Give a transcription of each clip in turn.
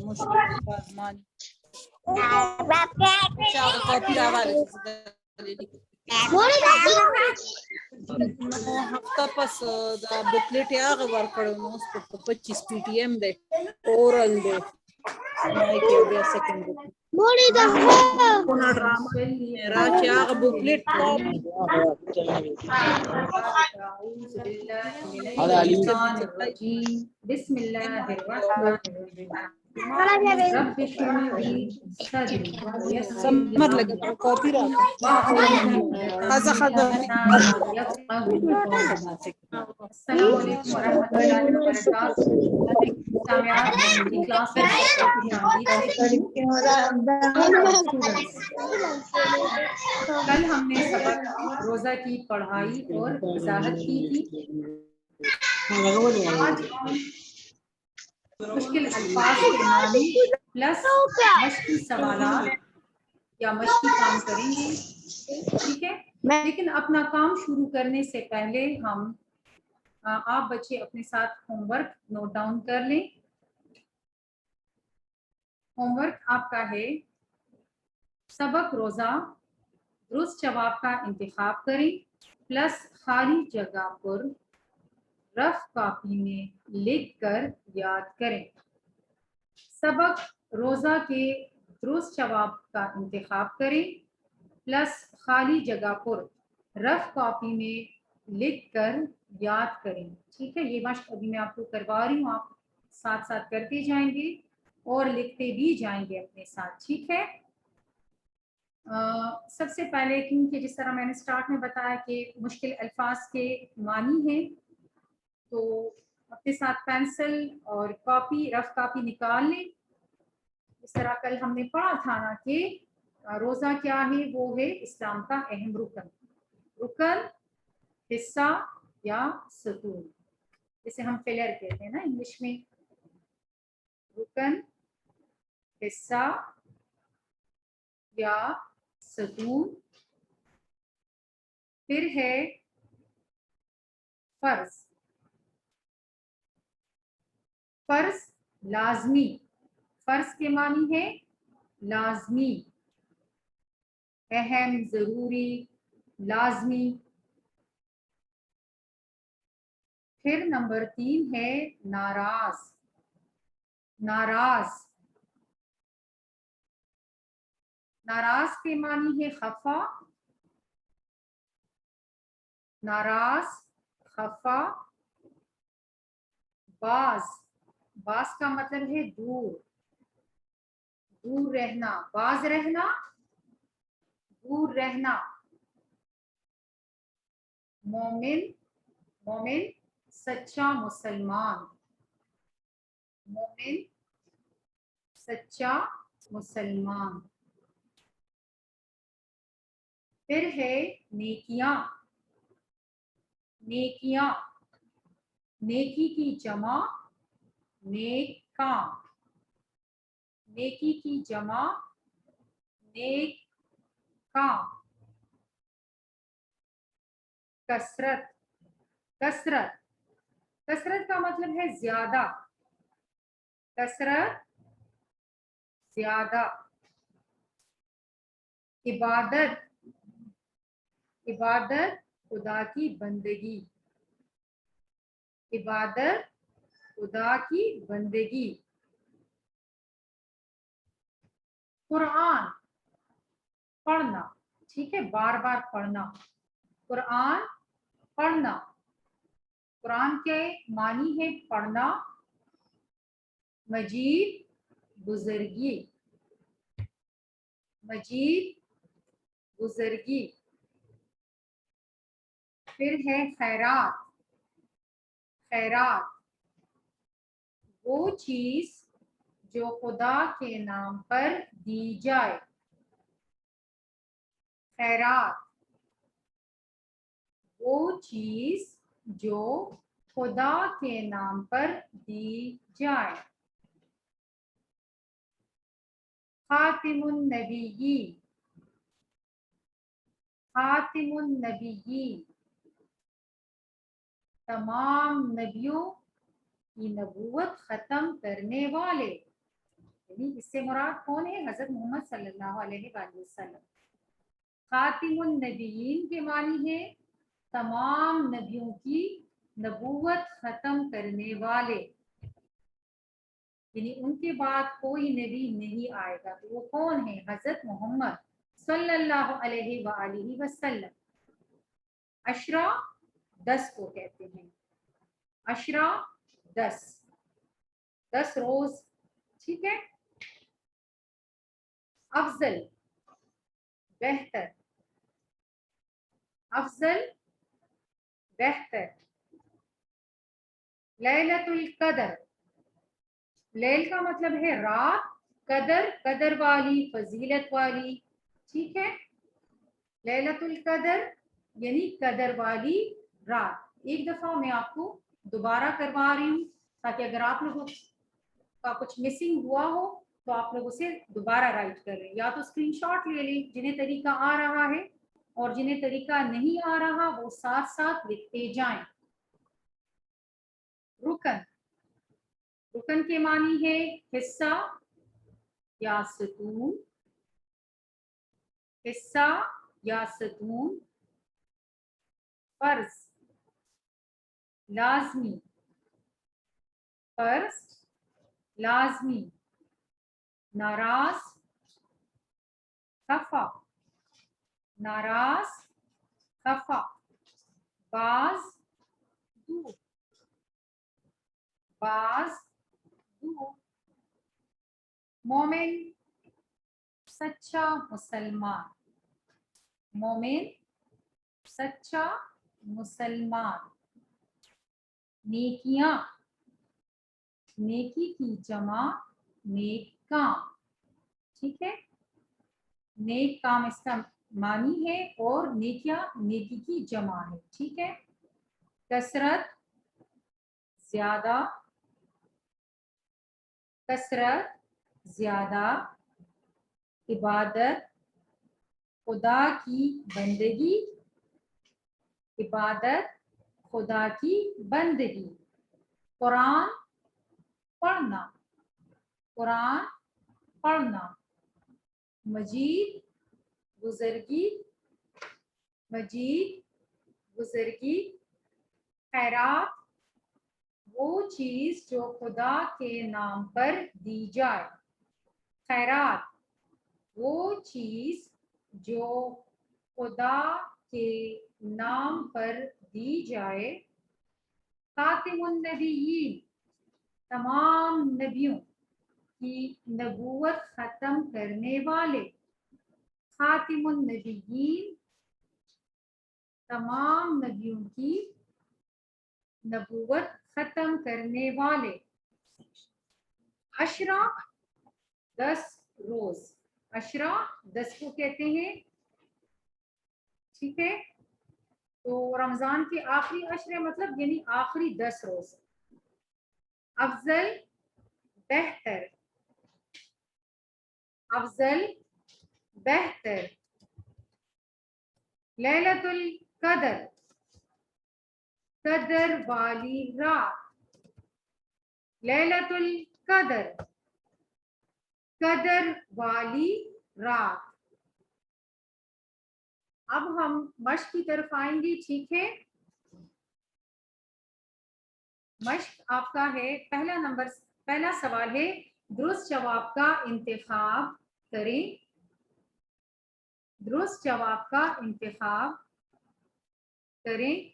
مشکل الفاظ معنی هفته پس دا بوکلیټ یې هغه ورکړی نو اوس په 25 پی ټي ایم دی اورل دی کې بیا سیکنډ موړي ده کونه ډرامه را چې هغه بوکلیټ بسم الله الرحمن الرحیم رب اشرح لي صدري ويسر لي سمر لګه کاپی را خزه السلام علیکم ورحمۃ اللہ وبرکاتہ سامعین کی کلاس میں کل ہم نے سبق روزہ کی پڑھائی اور وضاحت کی تھی. آج ہم مشکل الفاظ کے معنی پلس مشقی سوالات یا مشقی کام کریں گے. ٹھیک ہے، لیکن اپنا کام شروع کرنے سے پہلے آپ بچے اپنے ساتھ ہوم ورک نوٹ ڈاؤن کر لیں. ہوم ورک آپ کا ہے سبق روزہ درست جواب کا انتخاب کریں پلس خالی جگہ پر رف کاپی میں لکھ کر یاد کریں. سبق روزہ کے درست جواب کا انتخاب کریں پلس خالی جگہ پر رف کاپی میں لکھ کر یاد کریں. ٹھیک ہے، یہ مشق ابھی میں آپ کو کروا رہی ہوں، آپ ساتھ ساتھ کرتے جائیں گے اور لکھتے بھی جائیں گے اپنے ساتھ. ٹھیک ہے، سب سے پہلے کیونکہ جس طرح میں نے سٹارٹ میں بتایا کہ مشکل الفاظ کے معنی ہیں، تو اپنے ساتھ پینسل اور کاپی رف کاپی نکال لیں. اس طرح کل ہم نے پڑھا تھا نا کہ روزہ کیا ہے، وہ ہے اسلام کا اہم رکن، حصہ یا ستون، جسے ہم پلر کہتے ہیں نا انگلش میں. رکن، حصہ یا ستون. پھر ہے فرض. فرض لازمی، فرض کے معنی ہے لازمی، اہم، ضروری، لازمی. پھر نمبر 3 ہے ناراض. ناراض، ناراض کے معنی ہے خفا، ناراض، خفا. باز، باز کا مطلب ہے دور، دور رہنا، باز رہنا، دور رہنا. مومن، مومن سچا مسلمان، مومن سچا مسلمان. پھر ہے نیکیاں. نیکیاں، نیکی کی جمع نیک کام، نیکی کی جمع نیک کام. کثرت، کثرت، کثرت کا مطلب ہے زیادہ، کثرت زیادہ. عبادت، عبادت خدا کی بندگی، عبادت خدا کی بندگی. قرآن، پڑھنا. ٹھیک ہے، بار بار پڑھنا. قرآن پڑھنا، قرآن کے معنی ہے پڑھنا، مجید، بزرگی، مجید، بزرگی. پھر ہے خیرات. خیرات وہ چیز جو خدا کے نام پر دی جائے. خیرات وہ چیز جو خدا کے نام پر دی جائے. خاتم النبیین، خاتم النبیین تمام نبیوں की नबूवत ख़त्म करने वाले, यानी इससे मुराद कौन है? हज़रत मोहम्मद सल्लल्लाहु अलैहि वसल्लम। खातिमुन नबीयीन के मानी है तमाम नबियों की नबूवत ख़त्म करने वाले, यानी उनके बाद कोई नबी नहीं आएगा। तो वो कौन है? हज़रत मोहम्मद सल्लल्लाहु अलैहि वसल्लम। अशरा 10 को कहते हैं, अशरा 10 रोज, ठीक है। अफजल बेहतर, अफजल बेहतर। लैलतुल कदर, लैल का मतलब है रात, कदर कदर वाली, फजीलत वाली, ठीक है। लैलतुल कदर यानी कदर वाली रात। एक दफा मैं आपको दोबारा करवा रही हूँ ताकि अगर आप लोगों का कुछ मिसिंग हुआ हो तो आप लोग उसे दोबारा राइट कर लें, या तो स्क्रीनशॉट ले लें जिन्हें तरीका आ रहा है, और जिन्हें तरीका नहीं आ रहा वो साथ साथ लिखते जाएं। रुकन, रुकन के मानी है हिस्सा या सतून, हिस्सा या सतून। फर्ज लाजमी, फर्ज लाजमी। नाराज खफा, नाराज खफा। बाज दूर, बाज दूर। मोमिन सच्चा मुसलमान, मोमिन सच्चा मुसलमान। नेकियां, नेकी की जमा नेक काम, ठीक है। नेक काम इसका मानी है और नेकियां नेकी की जमा है, ठीक है। कसरत ज्यादा, कसरत ज्यादा। इबादत खुदा की बंदगी, इबादत खुदा की बंदगी। कुरान पढ़ना, कुरान पढ़ना। मजीद बुजुर्गी, मजीद बुजुर्गी। खैरात वो चीज जो खुदा के नाम पर दी जाए, खैरात वो चीज जो खुदा के नाम पर दी जाए। खातिमुन नबिय्यीन, तमाम नबियों की नबूवत खत्म करने वाले। खातिमुन नबिय्यीन, तमाम नबियों की नबूवत खत्म करने वाले। अशरा 10 रोज, अशरा 10 को कहते हैं, ठीक है। तो रमजान के आखिरी अशरे मतलब यानी आखिरी 10 रोज। अफजल बेहतर, अफजल बेहतर। लैलतुल कदर, कदर वाली रात। लैलतुल कदर, कदर वाली रात। अब हम मश्क की तरफ आएंगे, ठीक है। मश्क आपका है, पहला सवाल है दुरुस्त जवाब का इंतखाब करें, दुरुस्त जवाब का इंतखाब करें।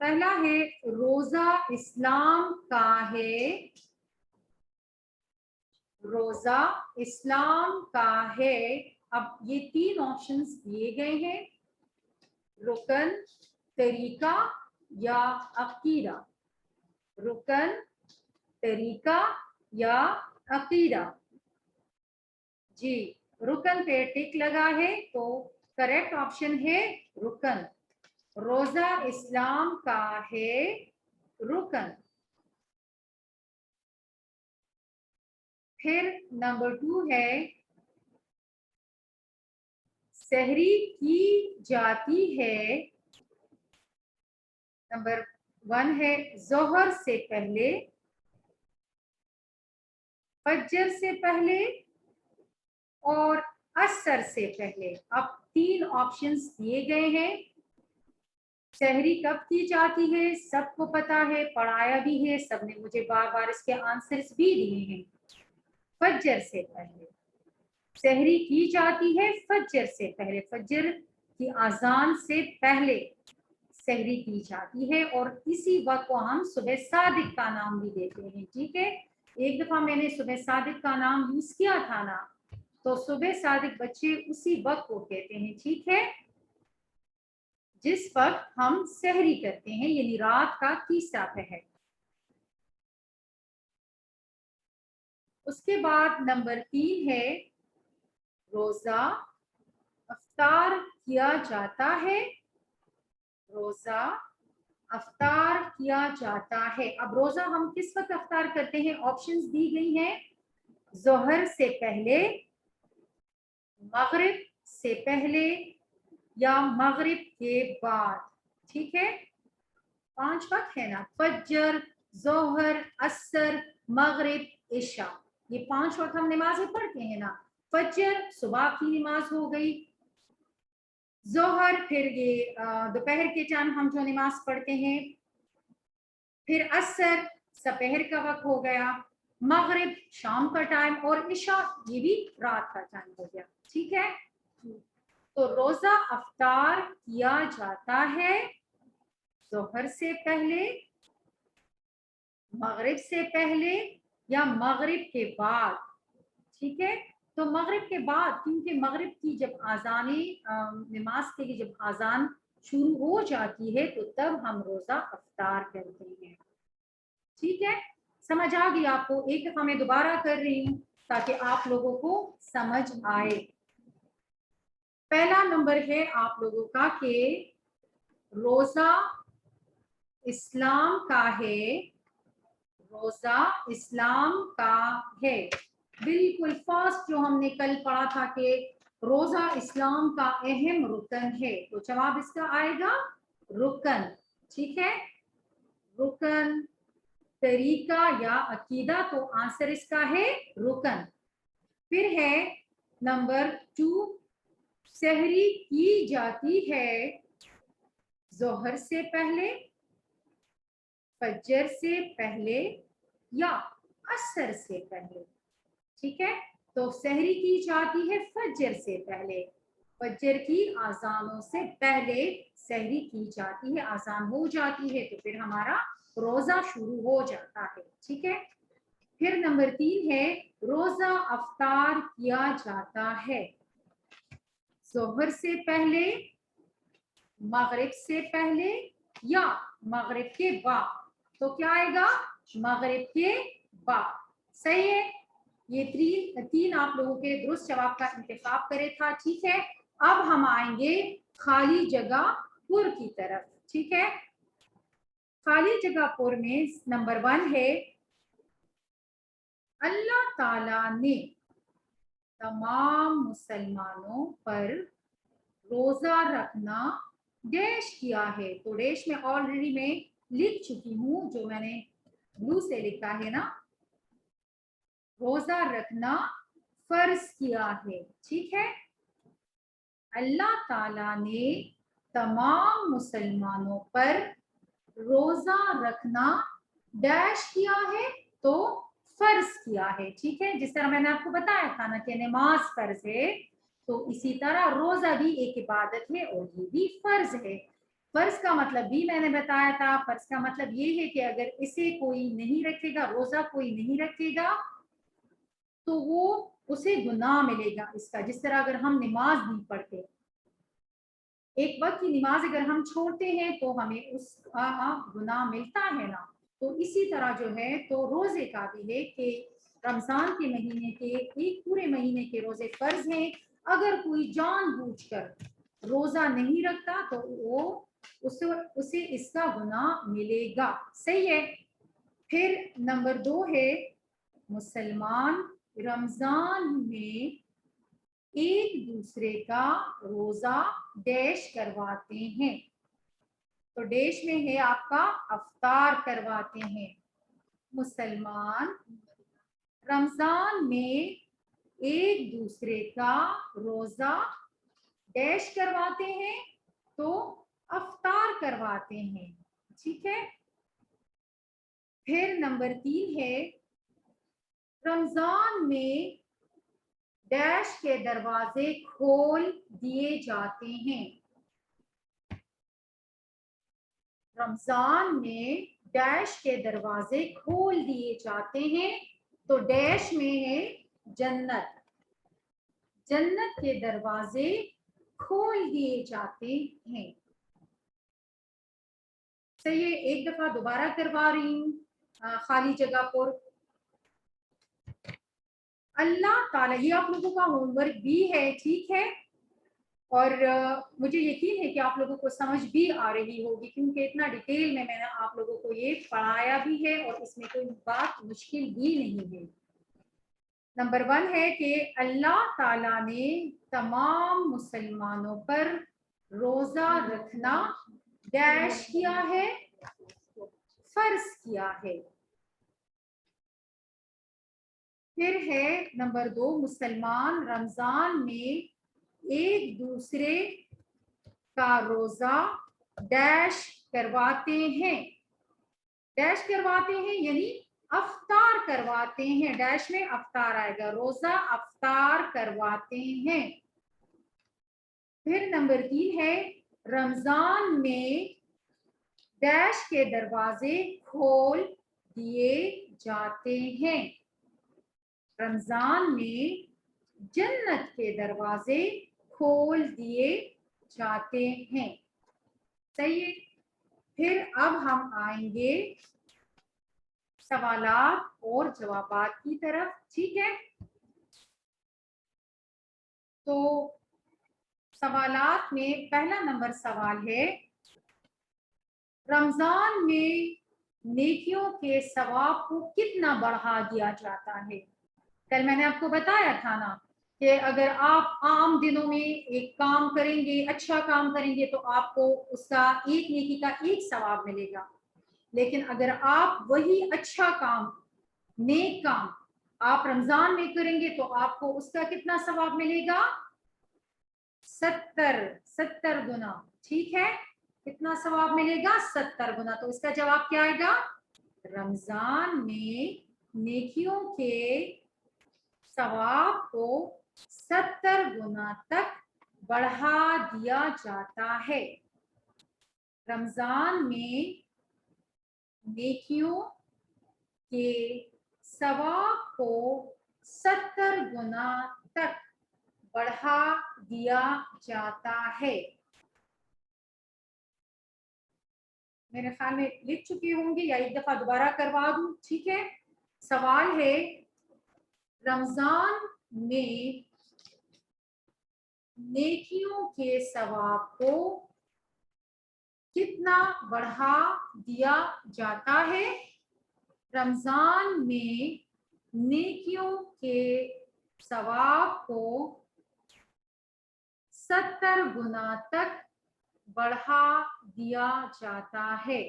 पहला है रोजा इस्लाम का है, रोजा इस्लाम का है। अब ये 3 ऑप्शंस दिए गए हैं, रुकन, तरीका या अकीदा। रुकन, तरीका या अकीदा। जी, रुकन पे टिक लगा है तो करेक्ट ऑप्शन है रुकन। रोजा इस्लाम का है रुकन। फिर नंबर 2 है सहरी की जाती है, नंबर 1 है जोहर से पहले, फज्र से पहले और असर से पहले। अब 3 ऑप्शंस दिए गए हैं। सहरी कब की जाती है सबको पता है, पढ़ाया भी है सबने, मुझे बार बार इसके आंसर्स भी दिए हैं। फज्र से पहले सहरी की जाती है, फज्र से पहले, फज्र की आजान से पहले सहरी की जाती है, और इसी वक्त को हम सुबह सादिक का नाम भी देते हैं। ठीक है, एक दफा मैंने सुबह सादिक का नाम यूज किया था ना, तो सुबह सादिक बच्चे उसी वक्त को कहते हैं। ठीक है, जिस वक्त हम सहरी करते हैं, यानी रात का तीसरा पहर। उसके बाद नंबर 3 है रोजा अफ्तार किया जाता है, रोजा अफ्तार किया जाता है। अब रोजा हम किस वक्त अफ्तार करते हैं, ऑप्शंस दी गई हैं। जोहर से पहले, मगरिब से पहले या मगरिब के बाद। ठीक है, 5 वक्त है ना, फज्र, जोहर, असर, मगरिब, इशा, ये 5 वक्त हम नमाजें पढ़ते हैं ना। फज्र सुबह की नमाज हो गई, जोहर फिर ये दोपहर के टाइम हम जो नमाज पढ़ते हैं, फिर असर दोपहर का वक्त हो गया, मगरिब शाम का टाइम, और इशा ये भी रात का टाइम हो गया। ठीक है, तो रोजा अफ्तार किया जाता है जोहर से पहले, मगरिब से पहले या मगरिब के बाद। ठीक है, तो मगरिब के बाद, क्योंकि मगरिब की जब आजानी नमाज के लिए जब आजान शुरू हो जाती है तो तब हम रोजा अफ्तार करते हैं। ठीक है, समझ आ गई आपको? एक दफा मैं दोबारा कर रही हूँ ताकि आप लोगों को समझ आए। पहला नंबर है आप लोगों का कि रोजा इस्लाम का है, रोजा इस्लाम का है। बिल्कुल फर्स्ट जो हमने कल पढ़ा था कि रोजा इस्लाम का अहम रुकन है, तो जवाब इसका आएगा रुकन। ठीक है, रुकन, तरीका या अकीदा, तो आंसर इसका है रुकन। फिर है नंबर 2, सहरी की जाती है जोहर से पहले, फजर से पहले या असर से पहले। ठीक है, तो सहरी की जाती है फजर से पहले, फजर की आजानों से पहले सहरी की जाती है, आजान हो जाती है तो फिर हमारा रोजा शुरू हो जाता है। ठीक है, फिर नंबर 3 है रोजा अफ्तार किया जाता है जोहर से पहले, मगरिब से पहले या मगरिब के बाद। तो क्या आएगा, मगरिब के बाद। सही है, ये तीन आप लोगों के दुरुस्त जवाब का इंतखाब करे था। ठीक है, अब हम आएंगे खाली जगह पुर की तरफ। ठीक है, खाली जगह पुर में नंबर 1 है अल्लाह ताला ने तमाम मुसलमानों पर रोजा रखना डैश किया है। तो डैश में ऑलरेडी मैं लिख चुकी हूँ, जो मैंने ब्लू से लिखा है ना, रोजा रखना फर्ज किया है। ठीक है, अल्लाह ताला ने तमाम मुसलमानों पर रोजा रखना डैश किया है, तो फर्ज किया है। ठीक है, जिस तरह मैंने आपको बताया था ना कि नमाज फर्ज है, तो इसी तरह रोजा भी एक इबादत है और ये भी फर्ज है। फर्ज का मतलब भी मैंने बताया था, फर्ज का मतलब ये है कि अगर इसे कोई नहीं रखेगा, रोजा कोई नहीं रखेगा, तो वो उसे गुनाह मिलेगा इसका। जिस तरह अगर हम नमाज नहीं पढ़ते, एक वक्त की नमाज अगर हम छोड़ते हैं तो हमें उसका गुनाह मिलता है ना, तो इसी तरह जो है तो रोजे का भी है कि रमजान के महीने के एक पूरे महीने के रोजे फर्ज हैं। अगर कोई जानबूझकर रोजा नहीं रखता तो वो उसे इसका गुनाह मिलेगा। सही है, फिर नंबर 2 है मुसलमान रमजान में एक दूसरे का रोजा डैश करवाते हैं। تو ڈیش میں ہے آپ کا افطار کرواتے ہیں. مسلمان رمضان میں ایک دوسرے کا روزہ ڈیش کرواتے ہیں تو افطار کرواتے ہیں. ٹھیک ہے. پھر نمبر 3 ہے رمضان میں ڈیش کے دروازے کھول دیے جاتے ہیں. رمضان میں ڈیش کے دروازے کھول دیے جاتے ہیں تو ڈیش میں ہے جنت. جنت کے دروازے کھول دیے جاتے ہیں. صحیح ہے. ایک دفعہ دوبارہ کروا رہی ہوں خالی جگہ پر. اللہ تعالیٰ یہ آپ لوگوں کا ہوم ورک بھی ہے. ٹھیک ہے. اور مجھے یقین ہے کہ آپ لوگوں کو سمجھ بھی آ رہی ہوگی کیونکہ اتنا ڈیٹیل میں نے آپ لوگوں کو یہ پڑھایا بھی ہے اور اس میں کوئی بات مشکل بھی نہیں ہے. نمبر 1 ہے کہ اللہ تعالیٰ نے تمام مسلمانوں پر روزہ رکھنا ڈیش کیا ہے فرض کیا ہے. پھر ہے نمبر 2 مسلمان رمضان میں ایک دوسرے کا روزہ ڈیش کرواتے ہیں. ڈیش کرواتے ہیں یعنی افطار کرواتے ہیں. ڈیش میں افطار آئے گا. روزہ افطار کرواتے ہیں. پھر نمبر 3 ہے رمضان میں ڈیش کے دروازے کھول دیے جاتے ہیں. رمضان میں جنت کے دروازے کھول دیے جاتے ہیں. صحیح ہے. پھر اب ہم آئیں گے سوالات اور جوابات کی طرف. ٹھیک ہے. تو سوالات میں پہلا نمبر سوال ہے رمضان میں نیکیوں کے ثواب کو کتنا بڑھا دیا جاتا ہے. کل میں نے آپ کو بتایا تھا نا کہ اگر آپ عام دنوں میں ایک کام کریں گے اچھا کام کریں گے تو آپ کو اس کا ایک نیکی کا ایک ثواب ملے گا. لیکن اگر آپ وہی اچھا کام نیک کام آپ رمضان میں کریں گے تو آپ کو اس کا کتنا ثواب ملے گا 70 گنا. ٹھیک ہے. کتنا ثواب ملے گا 70 گنا. تو اس کا جواب کیا آئے گا رمضان میں نیکیوں کے ثواب کو 70 گنا تک بڑھا دیا جاتا ہے. رمضان میں نیکیوں کے ثواب کو 70 گنا تک بڑھا دیا جاتا ہے. میرے خیال میں لکھ چکی ہوں گی یا ایک دفعہ دوبارہ کروا دوں. ٹھیک ہے. سوال ہے رمضان میں نیکیوں کے ثواب کو کتنا بڑھا دیا جاتا ہے. رمضان میں نیکیوں کے ثواب کو 70 گنا تک بڑھا دیا جاتا ہے.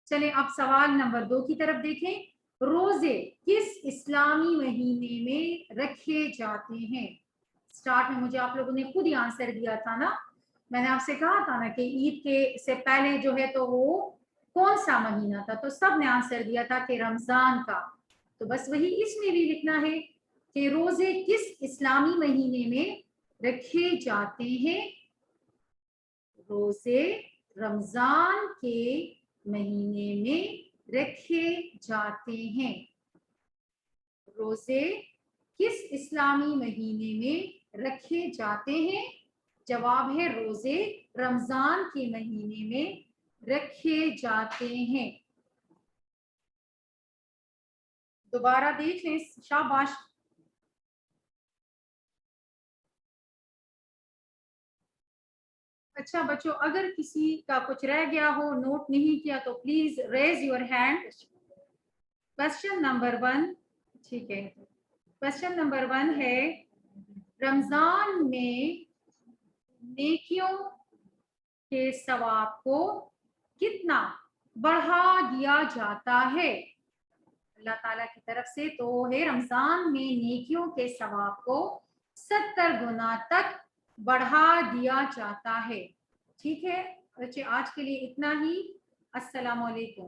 چلیں اب سوال نمبر 2 کی طرف دیکھیں. روزے کس اسلامی مہینے میں رکھے جاتے ہیں. سٹارٹ میں مجھے آپ لوگوں نے خود ہی آنسر دیا تھا نا. میں نے آپ سے کہا تھا نا کہ عید کے سے پہلے جو ہے تو وہ کون سا مہینہ تھا تو سب نے آنسر دیا تھا کہ رمضان کا. تو بس وہی اس میں بھی لکھنا ہے کہ روزے کس اسلامی مہینے میں رکھے جاتے ہیں. روزے رمضان کے مہینے میں رکھے جاتے ہیں. روزے کس اسلامی مہینے میں رکھے جاتے ہیں. جواب ہے روزے رمضان کے مہینے میں رکھے جاتے ہیں. دوبارہ دیکھ لیں. شاباش. اچھا بچوں اگر کسی کا کچھ رہ گیا ہو نوٹ نہیں کیا تو please raise your hand. Question number 1. ٹھیک ہے. کوشچن نمبر 1 ہے رمضان میں نیکیوں کے ثواب کو کتنا بڑھا دیا جاتا ہے. اللہ تعالیٰ کی طرف سے تو ہے رمضان میں نیکیوں کے ثواب کو 70 گنا تک بڑھا دیا جاتا ہے. ٹھیک ہے بچے، آج کے لیے اتنا ہی. السلام علیکم.